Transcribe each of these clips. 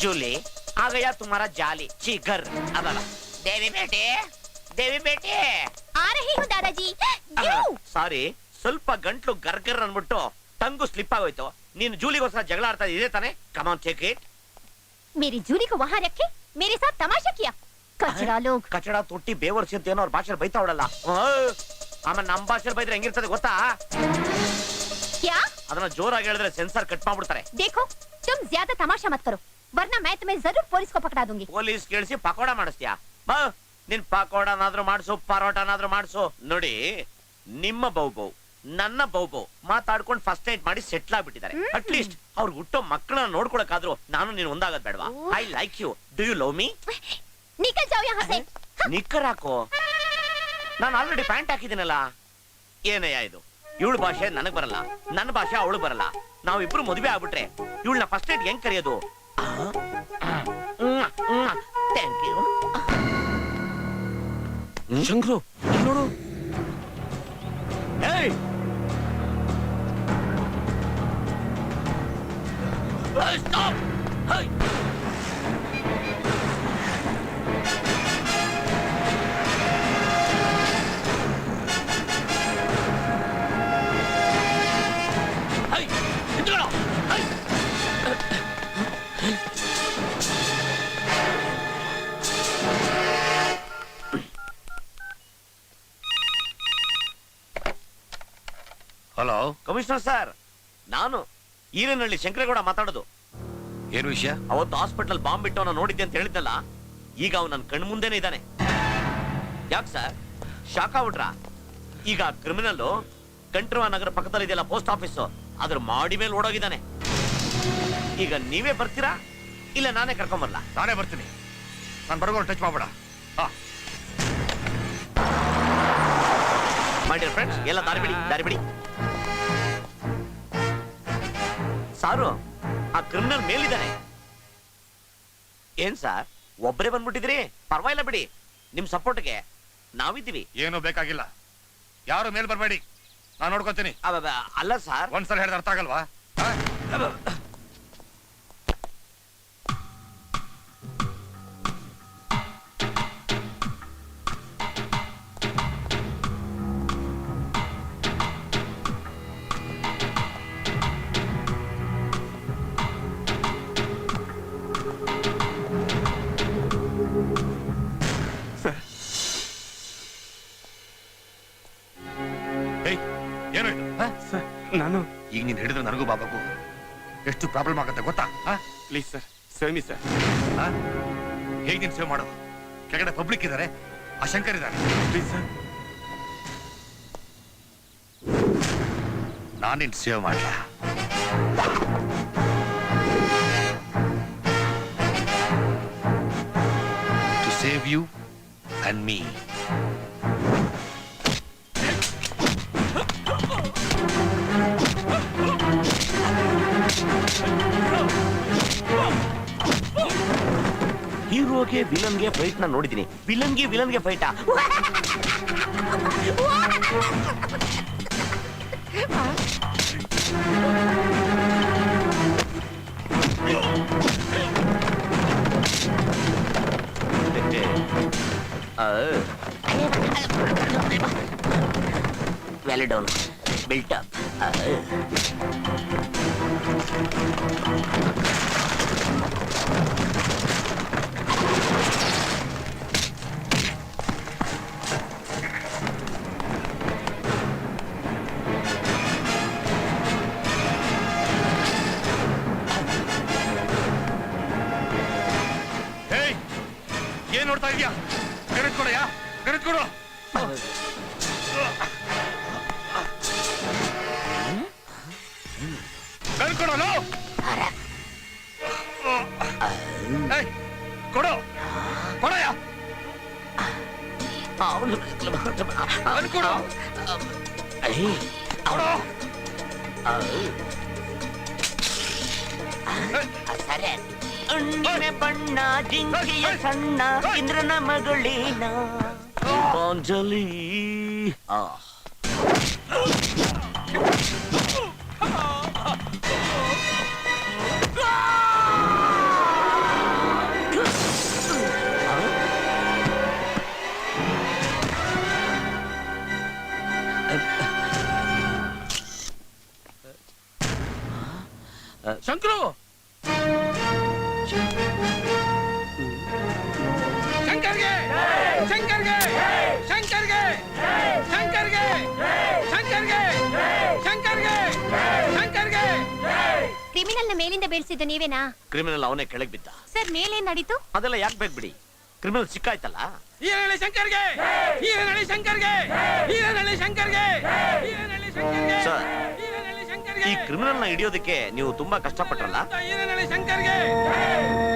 जूली आ गया तुम्हारा जाली चिगर अब देवी बेटी आ रही हूँ दादाजी। ಸಾರಿ ಸ್ವಲ್ಪ ಗಂಟ್ಲು ಗರ್ಗರ್ ಅನ್ಬಿಟ್ಟು ಟಂಗು ಸ್ಲಿಪ್ ಆಗೋಯ್ತು ನೀನು ಜೂಲಿಗೋಸ್ಕರ ಜಗಳ ಆಡ್ತಾ ಇದೆ ತಾನೆ ಕಮ್ ಆನ್ ಟೇಕ್ ಇಟ್ मेरी जूली को वहाँ रखे मेरे साथ तमाशा किया कचरा लोग ಕಚಡ ತೊಟ್ಟಿ ಬೇವರ್ಸಿ ಅಂತ ಏನೋ ಅವ್ರ ಭಾಷೆ ಬೈತಾ ಹೊಡಲ್ಲ ಆಮೇಲೆ ನಮ್ಮ ಭಾಷೆ ಬೈದ್ರೆ ಹೆಂಗಿರ್ತದೆ ಗೊತ್ತಾ क्या ಅದನ್ನ ಜೋರಾಗಿ ಹೇಳಿದ್ರೆ ಸೆನ್ಸರ್ ಕಟ್ ಮಾಡ್ಬಿಡ್ತಾರೆ देखो तुम ज्यादा तमाशा मत करो वरना मैं तुम्हें जरूर पुलिस को पकड़ा दूंगी ಪೊಲೀಸ್ ಕೇಳಿಸಿ ಪಕೋಡ ಮಾಡಿಸ್ತೀಯಾ ಬಾ ನಿನ್ ಪಕೋಡನಾದ್ರೂ ಮಾಡಿಸು ಪರೋಟನಾದ್ರೂ ಮಾಡಿಸು ನೋಡಿ ನಿಮ್ಮ ಬೌಬೌ ನನ್ನ ಬೌಬೌ ಮಾತಾಡ್ಕೊಂಡು ಫಸ್ಟ್ ನೈಟ್ ಮಾಡಿ ಸೆಟ್ಲ್ ಆಗ್ಬಿಟ್ಟಿದ್ದಾರೆ ಅಟ್ ಲೀಸ್ಟ್ ಅವ್ರು ಹುಟ್ಟೋ ಮಕ್ಕಳನ್ನ ನೋಡ್ಕೊಳಕಾದ್ರೂ ನಾನು ನೀನು ಒಂದಾಗದ್ ಬೇಡವಾ I like you do you love me निकल जाओ यहाँ से ನಿಕ್ಕರ್ ಹಾಕೋ ನಾನು ಆಲ್ರೆಡಿ ಪ್ಯಾಂಟ್ ಹಾಕಿದ್ದೀನಲ್ಲ ಏನಯ್ಯ ಇದು ಇವಳ ಭಾಷೆ ನನಗ್ ಬರಲ್ಲ ನನ್ನ ಭಾಷೆ ಅವಳು ಬರಲ್ಲ ನಾವಿಬ್ರು ಮದುವೆ ಆಗ್ಬಿಟ್ರೆ ಇವಳನ್ನ ಫಸ್ಟ್ ನೈಟ್ ಹೆಂಗ್ ಕರೆಯೋದು ಥ್ಯಾಂಕ್ ಯು ಶಂಕ್ರು ನೋಡು ಸ್ಟಾಪ್ ಹಲೋ ಕಮಿಷನರ್ ಸರ್ ನಾನು ಈರನಹಳ್ಳಿ ಶಂಕರೇಗೌಡ ಮಾತಾಡೋದು ಏನು ವಿಷಯ? ಅವತ್ತು ಹಾಸ್ಪಿಟಲ್ ಬಾಂಬ್ ಬಿಟ್ಟು ಅವನ ನೋಡಿದ್ದೆ ಅಂತ ಹೇಳಿದ್ನಲ್ಲ ಈಗ ಅವನು ನನ್ನ ಕಣ್ಣು ಮುಂದೆನೇ ಇದ್ದಾನೆ ಯಾಕೆ ಸರ್ ಶಾಕ್ ಆಗ್ಬಿಟ್ರಾ ಈಗ ಕ್ರಿಮಿನಲ್ ಕಂಠೀರವ ನಗರ ಪಕ್ಕದಲ್ಲಿ ಇದೆಯಲ್ಲ ಪೋಸ್ಟ್ ಆಫೀಸ್ ಅದ್ರ ಮಾಡಿ ಮೇಲೆ ಓಡೋಗಿದ್ದಾನೆ ಈಗ ನೀವೇ ಬರ್ತೀರಾ ಇಲ್ಲ ನಾನೇ ಕರ್ಕೊಂಬರ್ಲಾ? ನಾನೇ ಬರ್ತೀನಿ. ನಾನು ಬರೋರು ಟಚ್ ಮಾಡ್ಬೇಡ. ಮೈ ಡಿಯರ್ ಫ್ರೆಂಡ್ಸ್ ಎಲ್ಲ ದಾರಿ ಬಿಡಿ ಸಾರು ಆ ಕ್ರಿಮಿನಲ್ ಮೇಲಿದ್ದಾನೆ. ಏನ್ ಸರ್ ಒಬ್ಬರೇ ಬಂದ್ಬಿಟ್ಟಿದ್ರಿ? ಪರವಾಗಿಲ್ಲ ಬಿಡಿ, ನಿಮ್ ಸಪೋರ್ಟ್ಗೆ ನಾವಿದ್ದೀವಿ. ಏನು ಬೇಕಾಗಿಲ್ಲ, ಯಾರು ಮೇಲ್ ಬರಬೇಡಿ, ನಾನು ನೋಡ್ಕೊತೀನಿ. ಅಲ್ಲ ಸರ್, ಒಂದ್ಸಲ ಹೇಳಿದ್ರೆ ಅರ್ಥ ಆಗಲ್ವಾ? ನಾನು ಈಗ ನೀನ್ ಹಿಡಿದ್ರೆ ನನಗೂ ಬಾಬಾಗೂ ಎಷ್ಟು ಪ್ರಾಬ್ಲಮ್ ಆಗುತ್ತೆ ಗೊತ್ತಾ? Please sir, save me sir. ಹೇಗೆ ನೀನ್ ಸೇವ್ ಮಾಡೋದು? ಕೆಳಗಡೆ ಪಬ್ಲಿಕ್ ಇದ್ದಾರೆ, ಆ ಶಂಕರ್ ಇದ್ದಾರೆ. ಪ್ಲೀಸ್ ಸರ್, ನಾನಿನ್ ಸೇವ್ ಮಾಡಲ. To save you and me. ಹೀರೋಗೆ ವಿಲನ್ಗೆ ಫೈಟ್ ನ ನೋಡಿದೀನಿ, ವಿಲನ್ಗೆ ಫೈಟಾ? Well done, built up. ಏನ್ ನೋಡ್ತಾ ಇದೀಯಾ? ಗರಜ್ ಕೊಡಯ್ಯ, ಗರಜ್ ಕೊಡು. ಗರಜ್ ಕೊಡೋನು ಕೊಡು, ಕೊಡಯ್ಯ, ಗರಜ್ ಕೊಡು, ಕೊಡು. ಅಣ್ಣಿನ ಬಣ್ಣ ಜಿಂಕೆಯ ಸಣ್ಣ ಇಂದ್ರನ ಮಗಳೇನ ಪಾಂಜಲಿ. ಬೀಳ್ಸಿದ್ದು ನೀವೇನಾ? ಕ್ರಿಮಿನಲ್ ಅವನೇ ಕೆಳಗೆ ಬಿದ್ದ. ಸರ್ ಮೇಲೇನ್ ನಡೀತು? ಅದೆಲ್ಲ ಯಾಕೆ ಬೇಕು ಬಿಡಿ, ಕ್ರಿಮಿನಲ್ ಸಿಕ್ಕಾಯ್ತಲ್ಲ. ಈರನಹಳ್ಳಿ ಶಂಕರ್ಗೆ, ಈರನಹಳ್ಳಿ ಶಂಕರ್ಗೆ, ಈರನಹಳ್ಳಿ ಶಂಕರ್ಗೆ, ಈರನಹಳ್ಳಿ ಶಂಕರ್ಗೆ, ಸರ್, ಈರನಹಳ್ಳಿ ಶಂಕರ್ಗೆ, ಈ ಕ್ರಿಮಿನಲ್ ನ ಹಿಡಿಯೋದಕ್ಕೆ ನೀವು ತುಂಬಾ ಕಷ್ಟಪಟ್ರಲ್ಲ. ಈರನಹಳ್ಳಿ ಶಂಕರ್ಗೆ,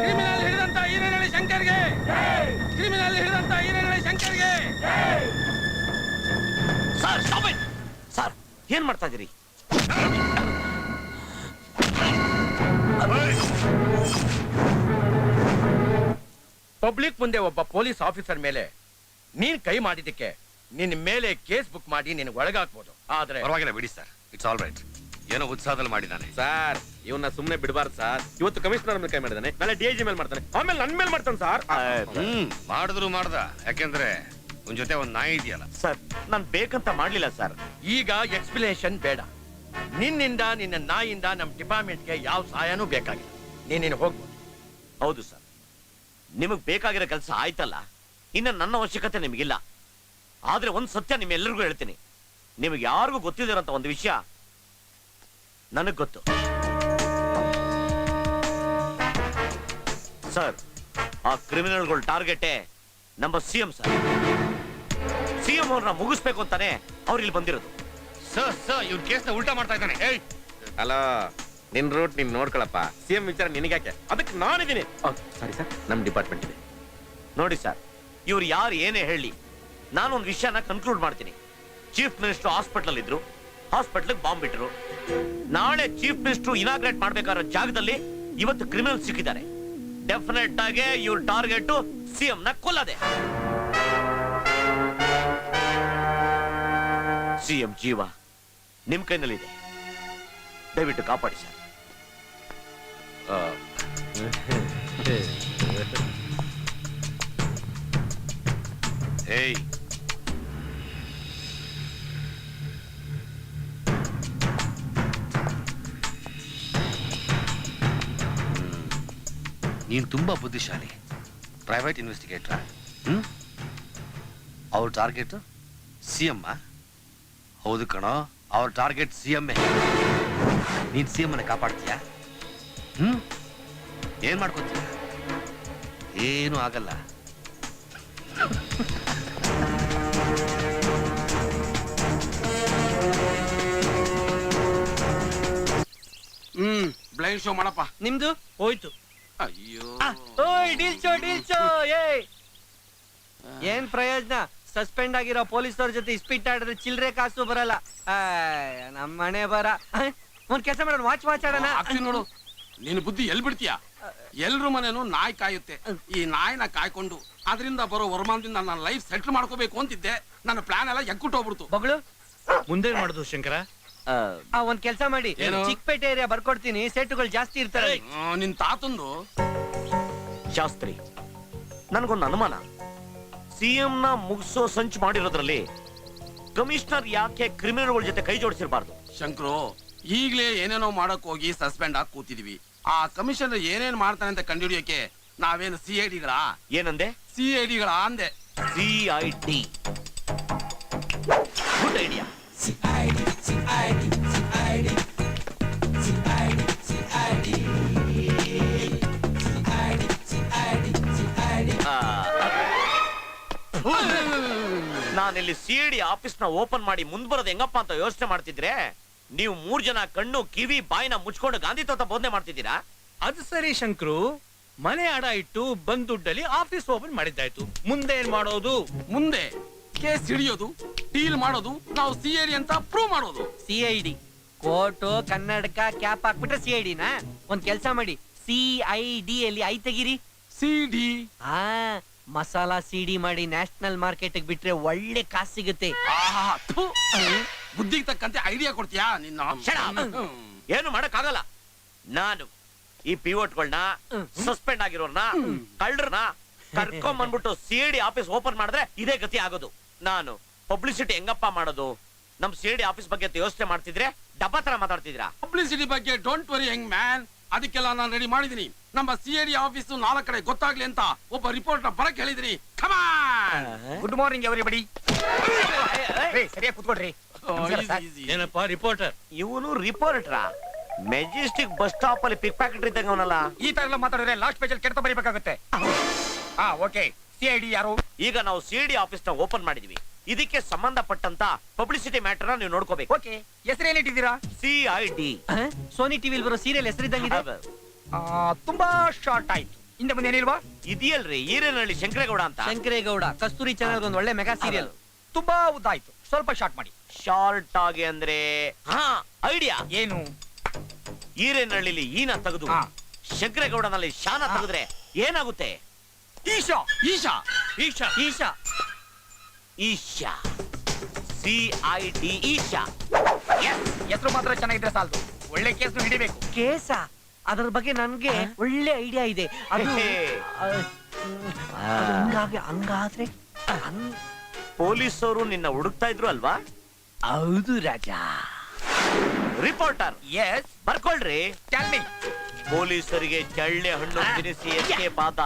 ಕ್ರಿಮಿನಲ್ ಹಿಡಿದಂತ ಈರನಹಳ್ಳಿ ಶಂಕರ್ಗೆ, ಕ್ರಿಮಿನಲ್ ಹಿಡಿದಂತ ಈರನಹಳ್ಳಿ ಶಂಕರ್ಗೆ. Sir stop it. ಸರ್ ಏನ್ ಮಾಡ್ತಾ ಇದೀರಿ? ಪಬ್ಲಿಕ್ ಮುಂದೆ ಒಬ್ಬ ಪೊಲೀಸ್ ಆಫೀಸರ್ ಮೇಲೆ ನೀನ್ ಕೈ ಮಾಡಿದ್ದಕ್ಕೆ ನಿನ್ನ ಮೇಲೆ ಕೇಸ್ ಬುಕ್ ಮಾಡಿ ನಿನಗೆ ಒಳಗಾಕ್ಬೋದು. ಆದ್ರೆ ಪರವಾಗಿಲ್ಲ ಬಿಡಿ ಸರ್, ಇಟ್ಸ್ ಆಲ್ ರೈಟ್. ಏನೋ ಉತ್ಸಾಹದಲ್ಲಿ ಮಾಡಿದ್ದಾನೆ. ಸರ್ ಇವನ್ನ ಸುಮ್ನೆ ಬಿಡಬಾರ್ದು ಸರ್. ಇವತ್ತು ಕಮಿಷನರ್ ಮೇಲೆ ಕೈ ಮಾಡಿದಾನೆ, ನಾಳೆ DIG ಮೇಲೆ ಮಾಡ್ತಾನೆ, ಆಮೇಲೆ ನನ್ ಮೇಲೆ ಮಾಡ್ತಾನೆ ಸರ್. ಮಾಡಿದ್ರು ಮಾಡ್ದ, ಯಾಕೆಂದ್ರೆ ಒಂದ್ ಜೊತೆ ಒಂದ್ ನಾಯಿ ಇದೆಯಲ್ಲ. ಸರ್ ನಾನ್ ಬೇಕಂತ ಮಾಡ್ಲಿಲ್ಲ ಸರ್. ಈಗ ಎಕ್ಸ್ಪ್ಲನೇಷನ್ ಬೇಡ. ನಿನ್ನಿಂದ ನಿನ್ನ ನಾಯಿಂದ ನಮ್ ಡಿಪಾರ್ಟ್ಮೆಂಟ್ಗೆ ಯಾವ ಸಹಾಯನೂ ಬೇಕಾಗಿಲ್ಲ. ನೀನು ಹೋಗ್ಬೋದು. ಹೌದು ಸರ್, ನಿಮಗ್ ಬೇಕಾಗಿರೋ ಕೆಲಸ ಆಯ್ತಲ್ಲ, ಇನ್ನ ನನ್ನ ಅವಶ್ಯಕತೆ ನಿಮಗಿಲ್ಲ. ಆದ್ರೆ ಒಂದ್ ಸತ್ಯ ನಿಮ್ಮೆಲ್ಲರಿಗೂ ಹೇಳ್ತೀನಿ, ನಿಮಗೆ ಯಾರಿಗೂ ಗೊತ್ತಿದಿರಂತ ಒಂದು ವಿಷಯ ನನಗ್ ಗೊತ್ತು. ಸರ್, ಆ ಕ್ರಿಮಿನಲ್ಗಳ ಟಾರ್ಗೆಟೇ ನಮ್ಮ CM ಸರ್. CM ಅವ್ರನ್ನ ಮುಗಿಸ್ಬೇಕು ಅಂತಾನೆ ಅವ್ರು ಇಲ್ಲಿ ಬಂದಿರೋದು. ಸರ್ ಸರ್, ಇವ್ರ ಕೇಸ್ನ ಉಲ್ಟಾ ಮಾಡ್ತಾ ಇದ್ದಾನೆ. ಏಯ್, ಅಲ್ಲ ನಿನ್ ರೂಟ್ ನೀನ್ ನೋಡ್ಕೊಳಪ್ಪ. CM ವಿಚಾರ ನಿನಗ್ಯಾಕೆ, ಅದಕ್ಕೆ ನಾನಿದ್ದೀನಿ. ಸಾರಿ ಸರ್, ನಮ್ ಡಿಪಾರ್ಟ್ಮೆಂಟ್ ಇದೆ. ನೋಡಿ ಸರ್, ಇವ್ರು ಯಾರು ಏನೇ ಹೇಳಿ, ನಾನೊಂದು ವಿಷಯನ ಕನ್ಕ್ಲೂಡ್ ಮಾಡ್ತೀನಿ. ಚೀಫ್ ಮಿನಿಸ್ಟರ್ ಹಾಸ್ಪಿಟಲ್ ಇದ್ರು, ಹಾಸ್ಪಿಟಲ್ ಬಾಂಬ್ ಬಿಟ್ರು. ನಾಳೆ ಚೀಫ್ ಮಿನಿಸ್ಟರ್ ಇನಾಗ್ರೇಟ್ ಮಾಡ್ಬೇಕಾದ ಜಾಗದಲ್ಲಿ ಇವತ್ತು ಕ್ರಿಮಿನಲ್ ಸಿಕ್ಕಿದ್ದಾರೆ. ಡೆಫಿನೆಟ್ ಆಗಿ ಇವ್ರ ಟಾರ್ಗೆಟ್ CM ನ ಕೊಲ್ಲದೆ. CM ಜೀವ ನಿಮ್ ಕೈನಲ್ಲಿದೆ, ದಯವಿಟ್ಟು ಕಾಪಾಡಿ ಸರ್. ಏಯ್, ನೀನ್ ತುಂಬಾ ಬುದ್ಧಿಶಾಲಿ. Private investigator. ಅವ್ರ ಟಾರ್ಗೆಟ್ CM. ಹೌದು ಕಣೋ, ಅವ್ರ ಟಾರ್ಗೆಟ್ CM. ನೀನ್ CM ಅನ್ನ ಕಾಪಾಡ್ತೀಯ? ಏನ್ ಮಾಡ್ಕೊತೀಯ? ಏನು ಆಗಲ್ಲ. ಬ್ಲೈಂಡ್ ಶೋ ಮಾಡಪ್ಪ. ನಿಮ್ದು ಹೋಯ್ತು. ಅಯ್ಯೋ ಓಯ್ ಡೀಲ್ಚೋ ಡೀಲ್ಚೋ. ಏನ್ ಪ್ರಯೋಜನ? ಸಸ್ಪೆಂಡ್ ಆಗಿರೋ ಪೊಲೀಸರ ಜೊತೆ ಇಸ್ಪೀಟ್ ಆಡಿದ್ರೆ ಚಿಲ್ರೆ ಕಾಸು ಬರಲ್ಲ. ನಮ್ಮ ಮನೆ ಬರ. ಒಂದ್ ಕೆಲಸ ಮಾಡೋಣ, ವಾಚ್ ಆಡೋಣ. ಆಗ್ತೀನಿ ನೋಡು. ನಿನ್ ಬುದ್ಧಿ ಎಲ್ ಬಿಡ್ತೀಯ? ಎಲ್ರು ಮನೇನು ನಾಯಿ ಕಾಯುತ್ತೆ. ಈ ನಾಯಿನ ಕಾಯ್ಕೊಂಡು ಅದರಿಂದ ಬರೋ ವರಮಾನದಿಂದ ನನ್ನ ಲೈಫ್ ಸೆಟ್ಲ್ ಮಾಡ್ಕೋಬೇಕು ಅಂತಿದ್ದೆ. ನನ್ನ ಪ್ಲಾನ್ ಎಲ್ಲ ಎಕ್ಕುಟ್ಟೋಗ್ಬಿಡ್ತು. ಬಗಳು ಮುಂದೆ ಮಾಡುದು ಶಂಕರ? ಒಂದ್ ಕೆಲಸ ಮಾಡಿ, ಏನು? ಚಿಕ್ಕಪೇಟೆ ಏರಿಯಾ ಬರ್ಕೊಡ್ತೀನಿ, ಸೆಟ್ಟುಗಳು ಜಾಸ್ತಿ ಇರ್ತಾರೆ. ನಿನ್ ತಾತಂದು ಶಾಸ್ತ್ರಿ, ನನ್ಗೊಂದು ಅನುಮಾನ. CM ನ ಮುಗಿಸೋ ಸಂಚು ಮಾಡಿರೋದ್ರಲ್ಲಿ ಕಮಿಷನರ್ ಯಾಕೆ ಕ್ರಿಮಿನಲ್ಗಳ ಜೊತೆ ಕೈ ಜೋಡಿಸಿರಬಾರ್ದು? ಶಂಕರು, ಈಗ್ಲೇ ಏನೇನೋ ಮಾಡಕ್ ಹೋಗಿ ಸಸ್ಪೆಂಡ್ ಆಗಿ ಕೂತಿದೀವಿ. ಆ ಕಮಿಷನರ್ ಏನೇನ್ ಮಾಡ್ತಾನೆ ಅಂತ ಕಂಡುಹಿಡಿಯೋಕೆ ನಾವೇನು CID-ಗಳ? ಏನಂದೆ? CID-ಗಳ ಅಂದೆ. CID. Good idea. ನಾನಿಲ್ಲಿ CID ಆಫೀಸ್ ನ ಓಪನ್ ಮಾಡಿ ಮುಂದ್ ಬರೋದು ಹೆಂಗಪ್ಪ ಅಂತ ಯೋಚನೆ ಮಾಡ್ತಿದ್ರೆ, ನೀವು 3 ಜನ ಕಣ್ಣು ಕಿವಿ ಬಾಯಿನ ಮುಚ್ಕೊಂಡು ಗಾಂಧಿ ತತ್ವ ಬೋಧನೆ ಮಾಡ್ತಿದ್ದೀರಾ. ಅದು ಸರಿ ಶಂಕರು, ಮನೆ ಅಡ ಇಟ್ಟು ಬಂದ್ ದುಡ್ಡಲ್ಲಿ ಆಫೀಸ್ ಓಪನ್ ಮಾಡಿದ್ದಾಯ್ತು. ಮುಂದೆ ಏನ್ ಮಾಡೋದು? ಮುಂದೆ ಕೇಸ್ ಹಿಡಿಯೋದು, ಡೀಲ್ ಮಾಡೋದು, ನಾವು CID ಅಂತ ಪ್ರೂವ್ ಮಾಡೋದು. CID ಕೋಟು ಕನ್ನಡಕ ಕ್ಯಾಪ್ ಹಾಕ್ಬಿಟ್ರೆ CID-ನ? ಒಂದ್ ಕೆಲಸ ಮಾಡಿ, CID ಅಲ್ಲಿ ಐ ತೆಗಿರಿ. CD. ಮಸಾಲಾ CD ಮಾಡಿ ನ್ಯಾಷನಲ್ ಮಾರ್ಕೆಟ್ ಬಿಟ್ರೆ ಒಳ್ಳೆ ಕಾಸು ಸಿಗುತ್ತೆ. ಬುದ್ಧಿಗೆ ತಕ್ಕಂತೆ ಐಡಿಯಾ ಕೊಡ್ತೀಯಾ ನಿನ್ನ? ಏನು ಮಾಡಕ್ಕಾಗಲ್ಲ. ನಾನು ಈ ಪಿವೋಟ್ಗಳನ್ನ, ಸಸ್ಪೆಂಡ್ ಆಗಿರೋರ್ನ, ಕಳ್ಳರನ್ನ ಕರ್ಕೊಂಡ್ ಬಂದ್ಬಿಟ್ಟು CID ಆಫೀಸ್ ಓಪನ್ ಮಾಡಿದ್ರೆ ಇದೇ ಗತಿ ಆಗೋದು. ನಾನು ಪಬ್ಲಿಸಿಟಿ ಹೆಂಗಪ್ಪ ಮಾಡೋದು? ನಮ್ CID ಆಫೀಸ್ ಬಗ್ಗೆ ಯೋಚನೆ ಮಾಡ್ತಿದ್ರೆ ಡಬ್ಬಾ ತರ ಮಾತಾಡ್ತಿದ್ರಾ. ಪಬ್ಲಿಸಿಟಿ ಬಗ್ಗೆ ಡೋಂಟ್ ವರಿ ಯಂಗ್ ಮ್ಯಾನ್, ಅದಕ್ಕೆಲ್ಲ ನಾನು ರೆಡಿ ಮಾಡಿದೀನಿ. ನಮ್ಮ CID ಆಫೀಸ್ 4 ಕಡೆ ಗೊತ್ತಾಗ್ಲಿ ಅಂತ ಒಬ್ಬ ರಿಪೋರ್ಟರ್ ಬರಕ್ ಹೇಳಿದೀನಿ. Good morning everybody. ಸರಿಯಾಗಿ ಕೂತ್ಕೊಳ್ರಿ. ಏನಪ್ಪಾ ರಿಪೋರ್ಟರ್? ಇವನು ರಿಪೋರ್ಟ್ರಾ? ಮೆಜೆಸ್ಟಿಕ್ ಬಸ್ ಸ್ಟಾಪ್ ಅಲ್ಲಿ ಪಿಕ್ ಪ್ಯಾಕೆಟ್ ಇದ್ದಂಗ ಅವನಲ್ಲ. ಈ ತರ ಎಲ್ಲ ಮಾತಾಡಿದ್ರೆ ಲಾಸ್ಟ್ ಪೇಜ್ ಅಲ್ಲಿ ಕೆಟ್ಟ ಬರೀಬೇಕಾಗುತ್ತೆ. ಓಕೆ, CID ಯಾರು? ಈಗ ನಾವು CID ಆಫೀಸ್ ನ ಓಪನ್ ಮಾಡಿದ್ವಿ. ಇದಕ್ಕೆ ಸಂಬಂಧಪಟ್ಟಂತ ಪಬ್ಲಿಸಿಟಿ ಮ್ಯಾಟರ್ ನೀವು ನೋಡ್ಕೋಬೇಕು. ಓಕೆ, ಹೆಸರೇನಿಟ್ಟಿದ್ದೀರಾ? CID. ಸೋನಿ ಟಿವಿಲ್ ಬರೋ ಸೀರಿಯಲ್ ಹೆಸರಿದ್ದಂಗಿದೆ. ತುಂಬಾ ಶಾರ್ಟ್ ಆಯ್ತು. ಹಿಂದೆ ಮುಂದೆ ಏನಿಲ್ವಾ? ಇದೆಯಲ್ರಿ ಈರೇನಹಳ್ಳಿ ಶಂಕರೇಗೌಡ ಅಂತ. ಶಂಕರೇಗೌಡ ಕಸ್ತೂರಿ ಚಾನಲ್ ಒಂದು ಒಳ್ಳೆ ಮೆಗಾ ಸೀರಿಯಲ್. ತುಂಬಾ ಉದ್ದ ಆಯ್ತು, ಸ್ವಲ್ಪ ಶಾರ್ಟ್ ಮಾಡಿ. ಶಾರ್ಟ್ ಆಗಿ ಅಂದ್ರೆ ಐಡಿಯಾ ಏನು? ಈರೇನಹಳ್ಳಿಲಿ ಈನ ತೆಗೆದು ಹಾ. ಶಂಕರೇಗೌಡನಲ್ಲಿ ಶಾನ ತೆಗೆದ್ರೆ ಏನಾಗುತ್ತೆ? ಈಶಾ. ಈಶಾ ಈಶಾ ಈಶಾ ಈಶಾ. CID ಈಶಾ. ಹೆಸರು ಮಾತ್ರ ಚೆನ್ನಾಗಿದ್ರೆ ಸಾಲದು, ಒಳ್ಳೆ ಕೇಸ್ ಹಿಡಿಬೇಕು. ಕೇಸ ಅದರ ಬಗ್ಗೆ ನನ್ಗೆ ಒಳ್ಳೆ ಐಡಿಯಾ ಇದೆ. ಅದು ಹಂಗಾದ್ರೆ ಪೊಲೀಸರು ನಿನ್ನ ಹುಡುಕ್ತಾ ಇದ್ರು ಅಲ್ವಾ? ಹೌದು ರಾಜ. ರಿಪೋರ್ಟರ್ ಎಸ್, ಬರ್ಕೊಳ್ರಿ. Tell me. ಪೊಲೀಸರಿಗೆ ಚಳ್ಳೆ ಹಣ್ಣು ತಿನ್ನಿಸಿ ಎಸ್ಕೇಪ್ ಆದ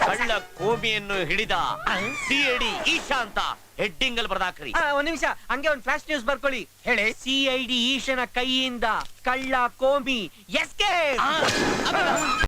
ಕಳ್ಳ ಕೋಮಿಯನ್ನು ಹಿಡಿದ CID ಈಶಾ ಅಂತ ಹೆಡ್ಡಿಂಗ್ ಅಲ್ಲಿ ಬರ್ದಾಕ್ರಿ. ಒಂದ್ ನಿಮಿಷ, ಹಂಗೆ ಒಂದ್ ಫ್ಲಾಶ್ ನ್ಯೂಸ್ ಬರ್ಕೊಳ್ಳಿ. ಹೇಳಿ. CID ಈಶನ ಕೈಯಿಂದ ಕಳ್ಳ ಕೋಮಿ ಎಸ್ಕೇಪ್.